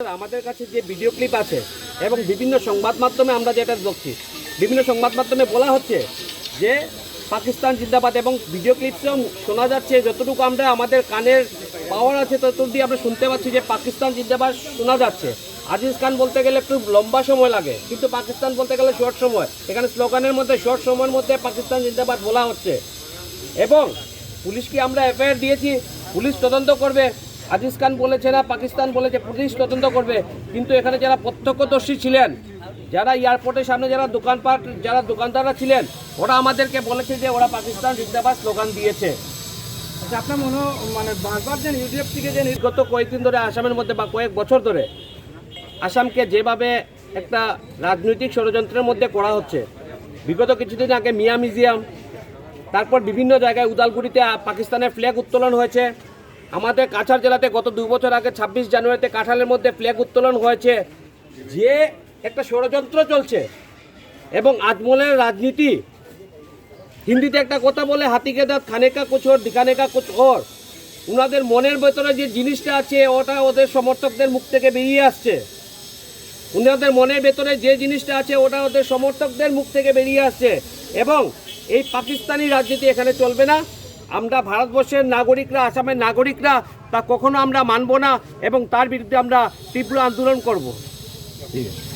আমাদের কাছে যে ভিডিও ক্লিপ আছে এবং বিভিন্ন সংবাদ মাধ্যমে আমরা যেটা দেখছি, বিভিন্ন সংবাদ মাধ্যমে বলা হচ্ছে যে পাকিস্তান জিন্দাবাদ, এবং ভিডিও ক্লিপসেও শোনা যাচ্ছে, যতটুকু আমরা আমাদের কানের পাওয়ার আছে ততটুকু দিয়ে আমরা শুনতে পাচ্ছি যে পাকিস্তান জিন্দাবাদ শোনা যাচ্ছে। আজিজ খান বলতে গেলে একটু লম্বা সময় লাগে, কিন্তু পাকিস্তান বলতে গেলে শর্ট সময়। এখানে স্লোগানের মধ্যে শর্ট সময়ের মধ্যে পাকিস্তান জিন্দাবাদ বলা হচ্ছে। এবং পুলিশকে আমরা এফআইআর দিয়েছি, পুলিশ তদন্ত করবে। আজিজ খান বলেছে না, পাকিস্তান বলেছে পুলিশ তদন্ত করবে, কিন্তু এখানে যারা প্রত্যক্ষদর্শী ছিলেন, যারা এয়ারপোর্টের সামনে যারা দোকানপাট যারা দোকানদাররা ছিলেন, ওরা আমাদেরকে বলেছে যে ওরা পাকিস্তান জিন্দাবাদ স্লোগান দিয়েছে। আচ্ছা, আপনার মানে বারবার যে ইউডিএফ থেকে যে গত কয়েকদিন ধরে আসামের মধ্যে বা কয়েক বছর ধরে আসামকে যেভাবে একটা রাজনৈতিক ষড়যন্ত্রের মধ্যে করা হচ্ছে, বিগত কিছুদিন আগে মিয়া মিউজিয়াম, তারপর বিভিন্ন জায়গায় উদালগুড়িতে পাকিস্তানের ফ্ল্যাগ উত্তোলন হয়েছে। আমাদের কাছাড় জেলাতে গত 2 বছর আগে 26 জানুয়ারিতে কাঁঠালের মধ্যে ফ্ল্যাগ উত্তোলন হয়েছে। যে একটা ষড়যন্ত্র চলছে এবং আজমলের রাজনীতি, হিন্দিতে একটা কথা বলে, হাতিকে দাঁত খানে কা কুছ ওর দিখানে কা কুছ ওর। ওনাদের মনের ভেতরে যে জিনিসটা আছে ওটা ওদের সমর্থকদের মুখ থেকে বেরিয়ে আসছে। ওনাদের মনের ভেতরে যে জিনিসটা আছে ওটা ওদের সমর্থকদের মুখ থেকে বেরিয়ে আসছে। এবং এই পাকিস্তানি রাজনীতি এখানে চলবে না। আমরা ভারতবর্ষের নাগরিকরা, আসামের নাগরিকরা তা কখনো আমরা মানব না, এবং তার বিরুদ্ধে আমরা তীব্র আন্দোলন করব। ঠিক আছে।